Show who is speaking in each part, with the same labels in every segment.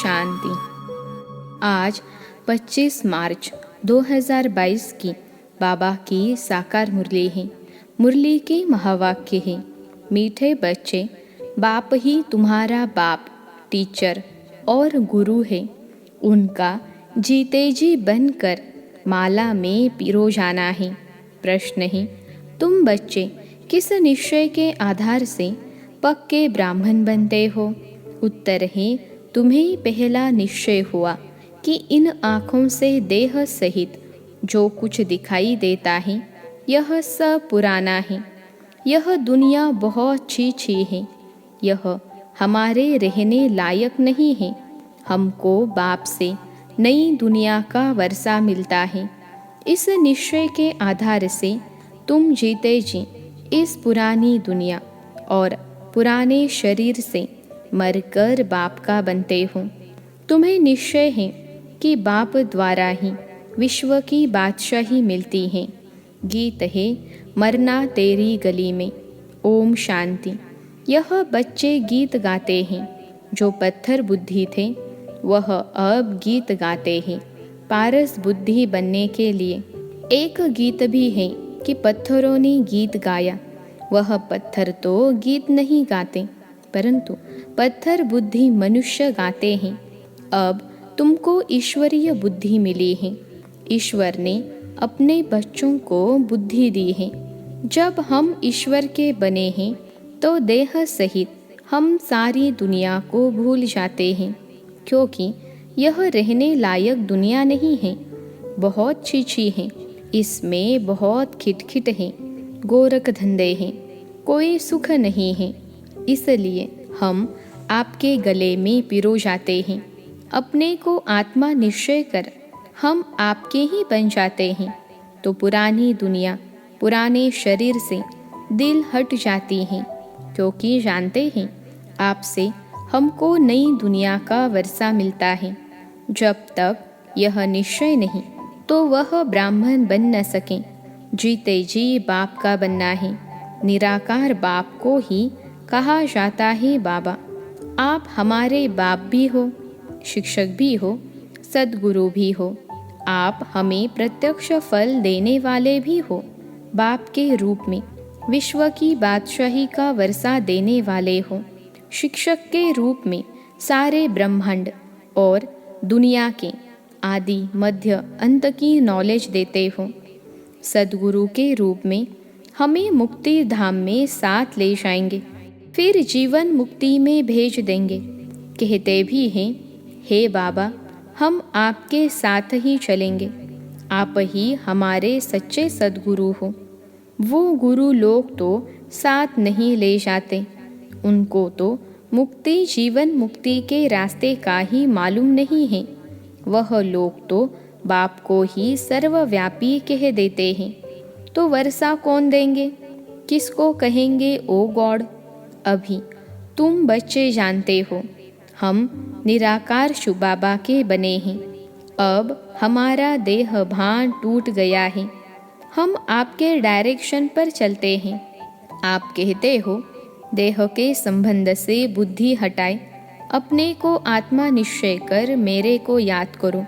Speaker 1: शांति। आज 25 मार्च 2022 की बाबा की साकार मुरली है। मुरली के महावाक्य है, मीठे बच्चे, बाप ही तुम्हारा बाप, टीचर और गुरु है। उनका जीते जी बनकर माला में पिरो जाना है। प्रश्न है, तुम बच्चे किस निश्चय के आधार से पक्के ब्राह्मण बनते हो? उत्तर है, तुम्हें पहला निश्चय हुआ कि इन आँखों से देह सहित जो कुछ दिखाई देता है यह सब पुराना है। यह दुनिया बहुत छी है। यह हमारे रहने लायक नहीं है। हमको बाप से नई दुनिया का वर्षा मिलता है। इस निश्चय के आधार से तुम जीते जी इस पुरानी दुनिया और पुराने शरीर से मरकर बाप का बनते हो। तुम्हें निश्चय है कि बाप द्वारा ही विश्व की बादशाही मिलती है। गीत है, मरना तेरी गली में। ओम शांति। यह बच्चे गीत गाते हैं। जो पत्थर बुद्धि थे वह अब गीत गाते हैं। पारस बुद्धि बनने के लिए एक गीत भी है कि पत्थरों ने गीत गाया। वह पत्थर तो गीत नहीं गाते, परंतु पत्थर बुद्धि मनुष्य गाते हैं। अब तुमको ईश्वरीय बुद्धि मिली है। ईश्वर ने अपने बच्चों को बुद्धि दी है। जब हम ईश्वर के बने हैं तो देह सहित हम सारी दुनिया को भूल जाते हैं, क्योंकि यह रहने लायक दुनिया नहीं है। बहुत छी है। इसमें बहुत खिटखिट है, गोरख धंधे हैं, कोई सुख नहीं है। इसलिए हम आपके गले में पिरो जाते हैं। अपने को आत्मा निश्चय कर हम आपके ही बन जाते हैं तो पुरानी दुनिया, पुराने शरीर से दिल हट जाती है, क्योंकि जानते हैं आपसे हमको नई दुनिया का वर्षा मिलता है। जब तक यह निश्चय नहीं तो वह ब्राह्मण बन न सके। जीते जी बाप का बनना है। निराकार बाप को ही कहा जाता है बाबा। आप हमारे बाप भी हो, शिक्षक भी हो, सद्गुरु भी हो। आप हमें प्रत्यक्ष फल देने वाले भी हो। बाप के रूप में विश्व की बादशाही का वर्षा देने वाले हो। शिक्षक के रूप में सारे ब्रह्मांड और दुनिया के आदि मध्य अंत की नॉलेज देते हो। सद्गुरु के रूप में हमें मुक्ति धाम में साथ ले जाएंगे, फिर जीवन मुक्ति में भेज देंगे। कहते भी हैं, हे बाबा, हम आपके साथ ही चलेंगे। आप ही हमारे सच्चे सद्गुरु हो। वो गुरु लोग तो साथ नहीं ले जाते। उनको तो मुक्ति, जीवन मुक्ति के रास्ते का ही मालूम नहीं है। वह लोग तो बाप को ही सर्वव्यापी कह देते हैं। तो वर्षा कौन देंगे? किसको कहेंगे ओ गॉड? अभी तुम बच्चे जानते हो हम निराकार शिव बाबा के बने हैं। अब हमारा देह भान टूट गया है। हम आपके डायरेक्शन पर चलते हैं। आप कहते हो देह के संबंध से बुद्धि हटाए, अपने को आत्मा निश्चय कर मेरे को याद करो।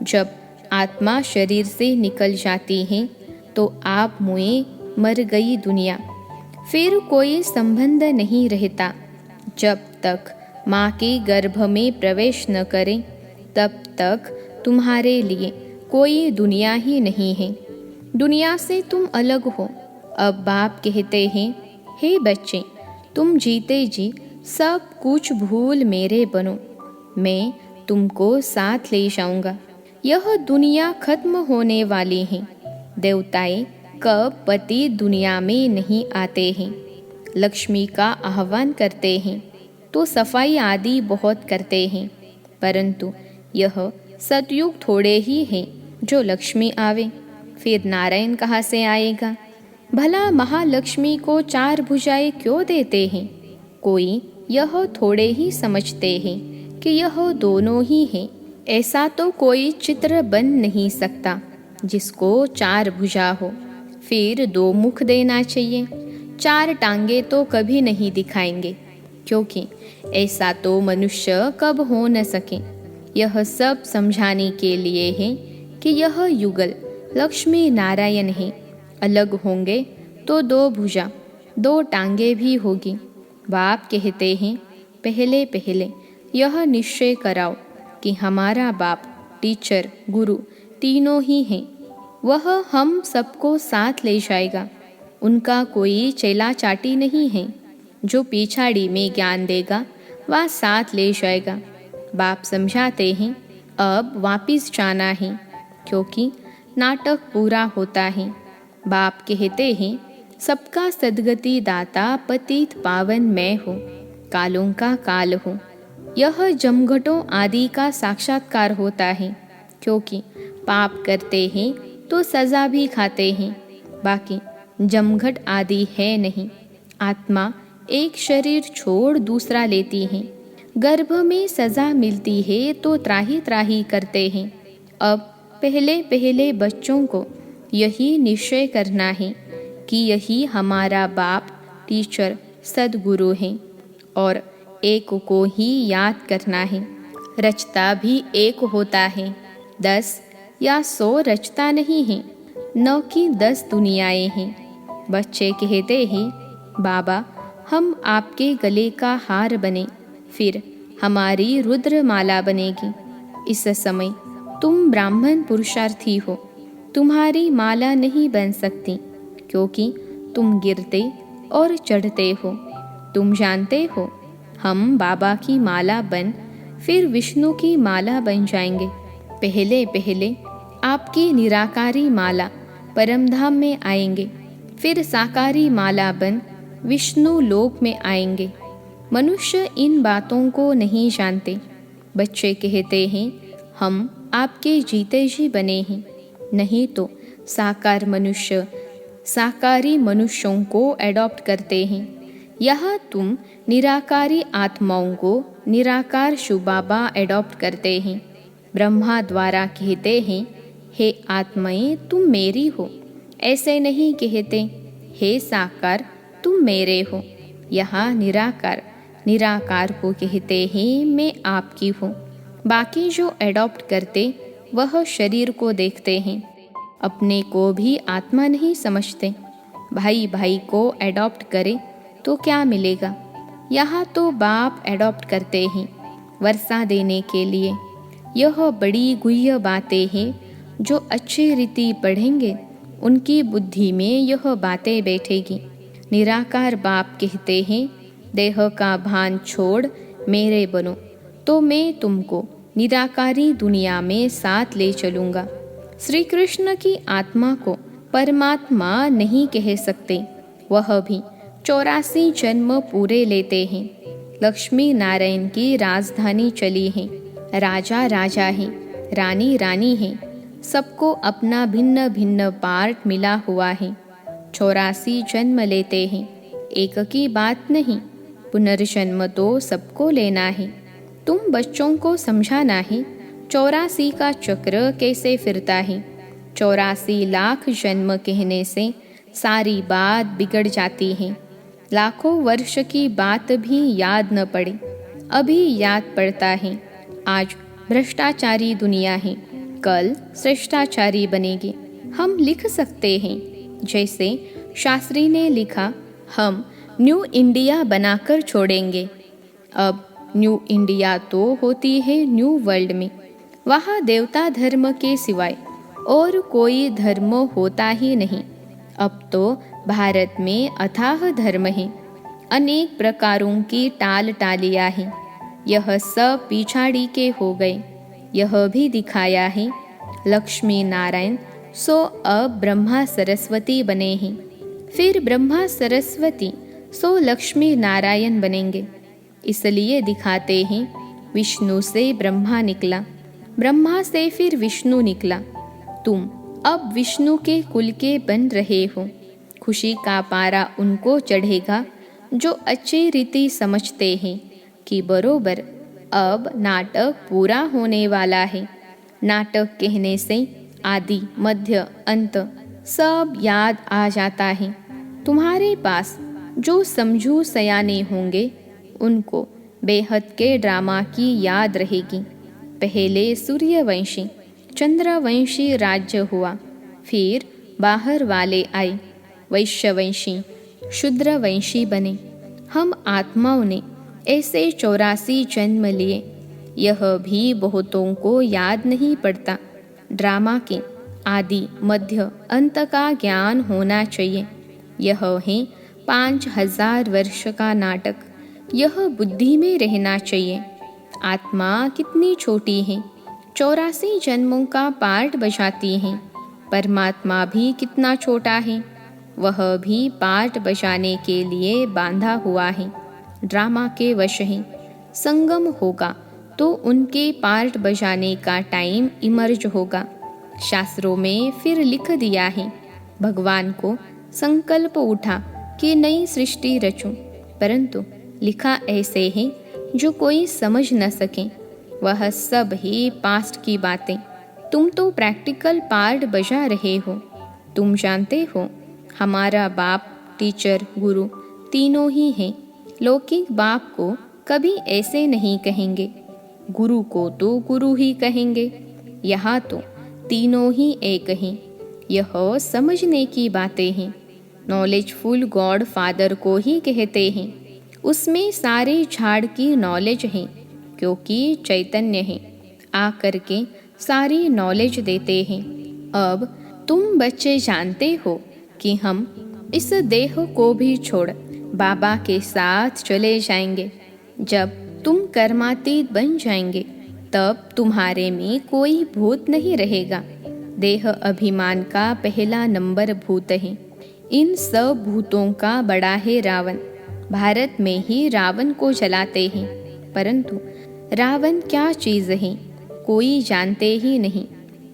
Speaker 1: जब आत्मा शरीर से निकल जाती है तो आप मुए मर गई दुनिया, फिर कोई संबंध नहीं रहता। जब तक माँ के गर्भ में प्रवेश न करें तब तक तुम्हारे लिए कोई दुनिया ही नहीं है। दुनिया से तुम अलग हो। अब बाप कहते हैं, हे बच्चे, तुम जीते जी सब कुछ भूल मेरे बनो। मैं तुमको साथ ले जाऊंगा। यह दुनिया खत्म होने वाली है। देवताएं कब पति दुनिया में नहीं आते हैं। लक्ष्मी का आह्वान करते हैं तो सफाई आदि बहुत करते हैं, परंतु यह सतयुग थोड़े ही है जो लक्ष्मी आवे। फिर नारायण कहाँ से आएगा? भला महालक्ष्मी को 4 भुजाएं क्यों देते हैं? कोई यह थोड़े ही समझते हैं कि यह दोनों ही हैं। ऐसा तो कोई चित्र बन नहीं सकता जिसको 4 भुजा हो। फिर 2 मुख देना चाहिए। 4 टांगे तो कभी नहीं दिखाएंगे, क्योंकि ऐसा तो मनुष्य कब हो न सके। यह सब समझाने के लिए है कि यह युगल लक्ष्मी नारायण है। अलग होंगे तो दो भुजा दो टांगे भी होगी। बाप कहते हैं, पहले पहले यह निश्चय कराओ कि हमारा बाप, टीचर, गुरु तीनों ही हैं। वह हम सबको साथ ले जाएगा। उनका कोई चेला चाटी नहीं है। जो पिछाड़ी में ज्ञान देगा वह साथ ले जाएगा। बाप समझाते हैं, अब वापिस जाना है क्योंकि नाटक पूरा होता है। बाप कहते हैं, सबका सद्गति दाता पतित पावन मैं हूँ, कालों का काल हूँ। यह जमघटों आदि का साक्षात्कार होता है क्योंकि पाप करते हैं तो सजा भी खाते हैं। बाकी जमघट आदि है नहीं। आत्मा एक शरीर छोड़ दूसरा लेती है। गर्भ में सजा मिलती है तो त्राही त्राही करते हैं। अब पहले पहले बच्चों को यही निश्चय करना है कि यही हमारा बाप, टीचर, सद्गुरु हैं और एक को ही याद करना है। रचता भी एक होता है, 10 या 100 रचता नहीं है, न कि 10 दुनियाएं हैं। बच्चे कहते हैं, बाबा हम आपके गले का हार बने, फिर हमारी रुद्रमाला बनेगी। इस समय तुम ब्राह्मण पुरुषार्थी हो, तुम्हारी माला नहीं बन सकती क्योंकि तुम गिरते और चढ़ते हो। तुम जानते हो हम बाबा की माला बन फिर विष्णु की माला बन जाएंगे। पहले पहले आपकी निराकारी माला परमधाम में आएंगे, फिर साकारी माला बन विष्णु लोक में आएंगे। मनुष्य इन बातों को नहीं जानते। बच्चे कहते हैं, हम आपके जीते जी बने हैं, नहीं तो साकार मनुष्य साकारी मनुष्यों को एडॉप्ट करते हैं। यहाँ तुम निराकारी आत्माओं को निराकार शिव बाबा एडॉप्ट करते हैं। ब्रह्मा द्वारा कहते हैं, हे आत्माएं तुम मेरी हो। ऐसे नहीं कहते, हे साकार तुम मेरे हो। यहाँ निराकार निराकार को कहते हैं, मैं आपकी हूँ। बाकी जो एडॉप्ट करते वह शरीर को देखते हैं, अपने को भी आत्मा नहीं समझते। भाई भाई को एडॉप्ट करे तो क्या मिलेगा? यहाँ तो बाप एडॉप्ट करते हैं वर्षा देने के लिए। यह बड़ी गुह्य बातें हैं। जो अच्छी रीति पढ़ेंगे उनकी बुद्धि में यह बातें बैठेगी। निराकार बाप कहते हैं, देह का भान छोड़ मेरे बनो तो मैं तुमको निराकारी दुनिया में साथ ले चलूँगा। श्री कृष्ण की आत्मा को परमात्मा नहीं कह सकते। वह भी 84 जन्म पूरे लेते हैं। लक्ष्मी नारायण की राजधानी चली है। राजा राजा है, रानी रानी है। सबको अपना भिन्न भिन्न पार्ट मिला हुआ है। 84 जन्म लेते हैं, एक की बात नहीं। पुनर्जन्म तो सबको लेना है। तुम बच्चों को समझाना है 84 का चक्र कैसे फिरता है। 84 लाख जन्म कहने से सारी बात बिगड़ जाती है। लाखों वर्ष की बात भी याद न पड़े, अभी याद पड़ता है। आज भ्रष्टाचारी दुनिया है, कल श्रेष्ठाचारी बनेगी। हम लिख सकते हैं जैसे शास्त्री ने लिखा, हम न्यू इंडिया बनाकर छोड़ेंगे। अब न्यू इंडिया तो होती है न्यू वर्ल्ड में। वहाँ देवता धर्म के सिवाय और कोई धर्म होता ही नहीं। अब तो भारत में अथाह धर्म है, अनेक प्रकारों की टाल टालियाँ हैं। यह सब पिछाड़ी के हो गए। यह भी दिखाया है लक्ष्मी नारायण सो अब ब्रह्मा सरस्वती बने हैं, फिर ब्रह्मा सरस्वती सो लक्ष्मी नारायण बनेंगे। इसलिए दिखाते हैं विष्णु से ब्रह्मा निकला, ब्रह्मा से फिर विष्णु निकला। तुम अब विष्णु के कुल के बन रहे हो। खुशी का पारा उनको चढ़ेगा जो अच्छी रीति समझते हैं कि बरोबर अब नाटक पूरा होने वाला है। नाटक कहने से आदि मध्य अंत सब याद आ जाता है। तुम्हारे पास जो समझू सयाने होंगे उनको बेहद के ड्रामा की याद रहेगी। पहले सूर्यवंशी चंद्रवंशी राज्य हुआ, फिर बाहर वाले आए, वैश्यवंशी शूद्रवंशी बने। हम आत्माओं ने ऐसे 84 जन्म लिए। यह भी बहुतों को याद नहीं पड़ता। ड्रामा के आदि मध्य अंत का ज्ञान होना चाहिए। यह है 5000 वर्ष का नाटक। यह बुद्धि में रहना चाहिए। आत्मा कितनी छोटी है, 84 जन्मों का पार्ट बजाती है। परमात्मा भी कितना छोटा है, वह भी पार्ट बजाने के लिए बांधा हुआ है। ड्रामा के वश है। संगम होगा तो उनके पार्ट बजाने का टाइम इमर्ज होगा। शास्त्रों में फिर लिख दिया है, भगवान को संकल्प उठा कि नई सृष्टि रचूं, परंतु लिखा ऐसे है जो कोई समझ न सके। वह सब ही पास्ट की बातें। तुम तो प्रैक्टिकल पार्ट बजा रहे हो। तुम जानते हो हमारा बाप, टीचर, गुरु तीनों ही हैं। लौकिक बाप को कभी ऐसे नहीं कहेंगे, गुरु को तो गुरु ही कहेंगे। यहाँ तो तीनों ही एक हैं। यह समझने की बातें हैं। नॉलेजफुल गॉड फादर को ही कहते हैं। उसमें सारे झाड़ की नॉलेज है, क्योंकि चैतन्य है, आकर के सारी नॉलेज देते हैं। अब तुम बच्चे जानते हो कि हम इस देह को भी छोड़ बाबा के साथ चले जाएंगे। जब तुम कर्मातीत बन जाएंगे तब तुम्हारे में कोई भूत नहीं रहेगा। देह अभिमान का पहला नंबर भूत है। इन सब भूतों का बड़ा है रावण। भारत में ही रावण को जलाते हैं, परंतु रावण क्या चीज़ है कोई जानते ही नहीं।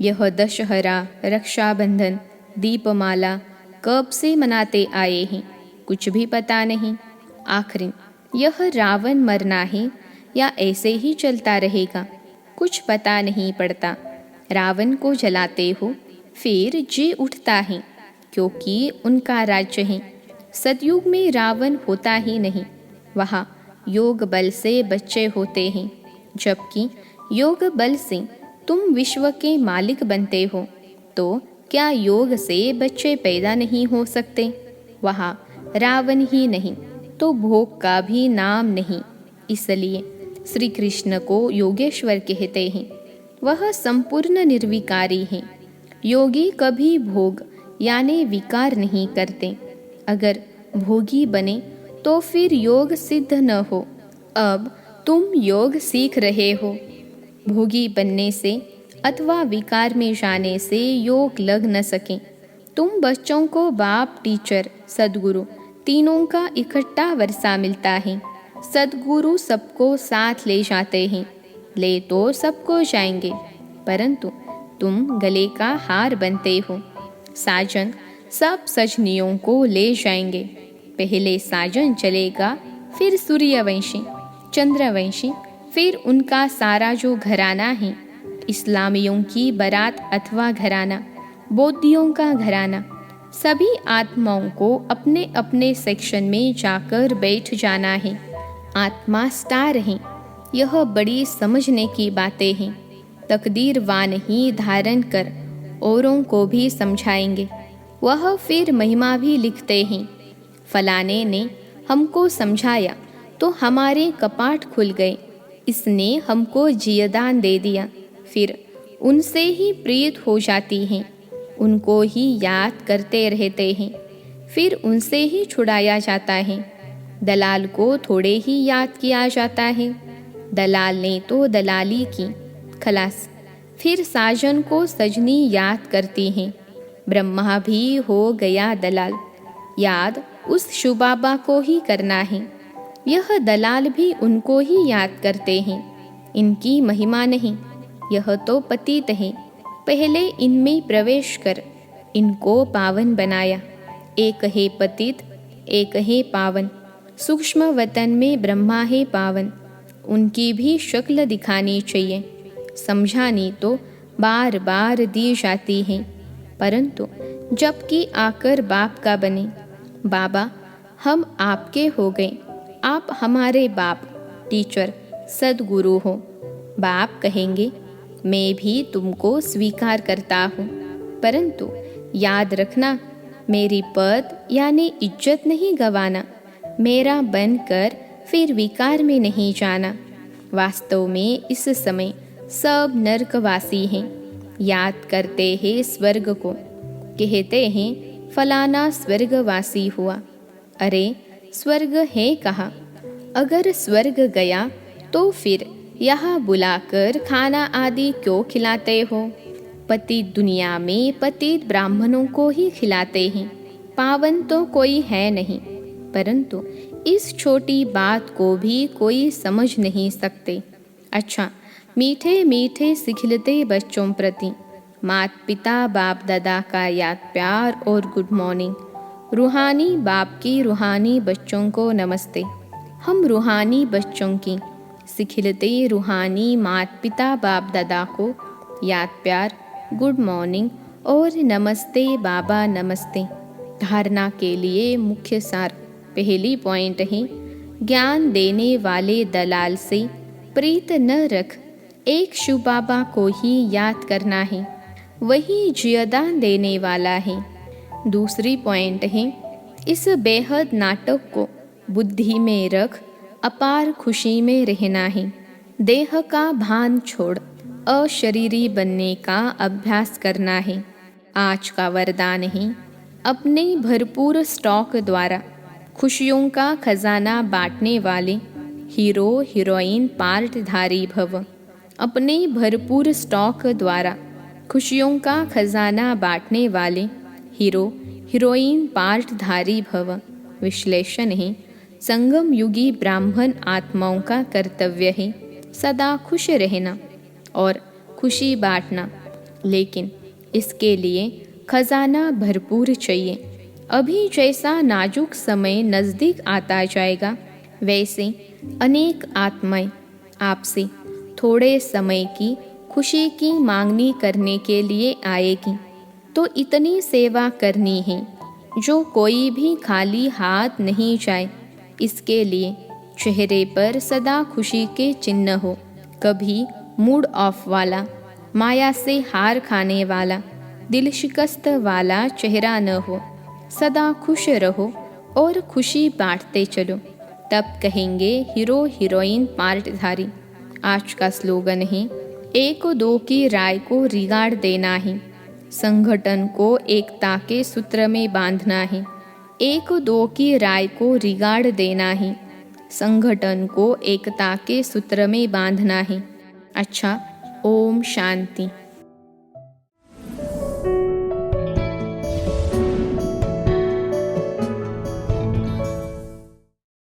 Speaker 1: यह दशहरा, रक्षाबंधन, दीपमाला कब से मनाते आए हैं, कुछ भी पता नहीं। आखिर यह रावण मरना है या ऐसे ही चलता रहेगा, कुछ पता नहीं पड़ता। रावण को जलाते हो, फिर जी उठता है, क्योंकि उनका राज्य है। सतयुग में रावण होता ही नहीं, वहाँ योग बल से बच्चे होते हैं। जबकि योग बल से तुम विश्व के मालिक बनते हो, तो क्या योग से बच्चे पैदा नहीं हो सकते? वहाँ रावण ही नहीं तो भोग का भी नाम नहीं। इसलिए श्री कृष्ण को योगेश्वर कहते हैं। वह संपूर्ण निर्विकारी हैं। योगी कभी भोग यानी विकार नहीं करते। अगर भोगी बने तो फिर योग सिद्ध न हो। अब तुम योग सीख रहे हो। भोगी बनने से अथवा विकार में जाने से योग लग न सके। तुम बच्चों को बाप, टीचर, सदगुरु तीनों का इकट्ठा वर्षा मिलता है। सदगुरु सबको साथ ले जाते हैं। ले तो सबको जाएंगे, परंतु तुम गले का हार बनते हो। साजन सब सजनियों को ले जाएंगे। पहले साजन चलेगा, फिर सूर्यवंशी, चंद्रवंशी, फिर उनका सारा जो घराना है, इस्लामियों की बारात अथवा घराना, बौद्धियों का घराना, सभी आत्माओं को अपने अपने सेक्शन में जाकर बैठ जाना है। आत्मा स्टार है। यह बड़ी समझने की बातें हैं। तकदीरवान ही धारण कर औरों को भी समझाएंगे। वह फिर महिमा भी लिखते हैं। फलाने ने हमको समझाया तो हमारे कपाट खुल गए। इसने हमको जियदान दे दिया। फिर उनसे ही प्रीत हो जाती हैं। उनको ही याद करते रहते हैं। फिर उनसे ही छुड़ाया जाता है। दलाल को थोड़े ही याद किया जाता है। दलाल ने तो दलाली की, खलास। फिर साजन को सजनी याद करती हैं। ब्रह्मा भी हो गया दलाल। याद उस शुबाबा को ही करना है। यह दलाल भी उनको ही याद करते हैं। इनकी महिमा नहीं, यह तो पतित है। पहले इनमें प्रवेश कर इनको पावन बनाया। एक है पतित, एक है पावन। सूक्ष्म वतन में ब्रह्मा है पावन। उनकी भी शक्ल दिखानी चाहिए। समझानी तो बार बार दी जाती है, परंतु जबकि आकर बाप का बने। बाबा हम आपके हो गए, आप हमारे बाप, टीचर, सदगुरु हो। बाप कहेंगे, मैं भी तुमको स्वीकार करता हूँ, परंतु याद रखना, मेरी पद यानी इज्जत नहीं गंवाना, मेरा बनकर फिर विकार में नहीं जाना। वास्तव में इस समय सब नरकवासी हैं, याद करते हैं स्वर्ग को, कहते हैं फलाना स्वर्गवासी हुआ। अरे स्वर्ग है कहाँ? अगर स्वर्ग गया तो फिर यहाँ बुलाकर खाना आदि क्यों खिलाते हो? पतित दुनिया में पतित ब्राह्मणों को ही खिलाते हैं, पावन तो कोई है नहीं। परंतु इस छोटी बात को भी कोई समझ नहीं सकते। अच्छा, मीठे मीठे सिखलते बच्चों प्रति माता पिता बाप दादा का याद प्यार और गुड मॉर्निंग। रूहानी बाप की रूहानी बच्चों को नमस्ते। हम रूहानी बच्चों की सिखलते रूहानी माता पिता बाप दादा को याद प्यार, गुड मॉर्निंग और नमस्ते बाबा नमस्ते। धारणा के लिए मुख्य सार पहली पॉइंट है, ज्ञान देने वाले दलाल से प्रीत न रख, एक शिव बाबा को ही याद करना है, वही जियदान देने वाला है। दूसरी पॉइंट है, इस बेहद नाटक को बुद्धि में रख, अपार खुशी में रहना है। देह का भान छोड़ अशरीरी बनने का अभ्यास करना है। आज का वरदान है, अपने भरपूर स्टॉक द्वारा खुशियों का खजाना बांटने वाले हीरो हीरोइन पार्टधारी भव। अपने भरपूर स्टॉक द्वारा खुशियों का खजाना बांटने वाले हीरो हीरोइन पार्टधारी भव। विश्लेषण है, संगम युगी ब्राह्मण आत्माओं का कर्तव्य है सदा खुश रहना और खुशी बांटना, लेकिन इसके लिए खजाना भरपूर चाहिए। अभी जैसा नाजुक समय नज़दीक आता जाएगा, वैसे अनेक आत्माएं आपसे थोड़े समय की खुशी की मांगनी करने के लिए आएगी। तो इतनी सेवा करनी है जो कोई भी खाली हाथ नहीं जाए। इसके लिए चेहरे पर सदा खुशी के चिन्ह हो, कभी मूड ऑफ वाला, माया से हार खाने वाला, दिल शिकस्त वाला चेहरा न हो। सदा खुश रहो और खुशी बांटते चलो, तब कहेंगे हीरो हीरोइन पार्टधारी। आज का स्लोगन है, एक दो की राय को रिगाड़ देना है, संगठन को एकता के सूत्र में बांधना है। एक दो की राय को रिगाड़ देना है, संगठन को एकता के सूत्र में बांधना है। अच्छा, ओम शांति।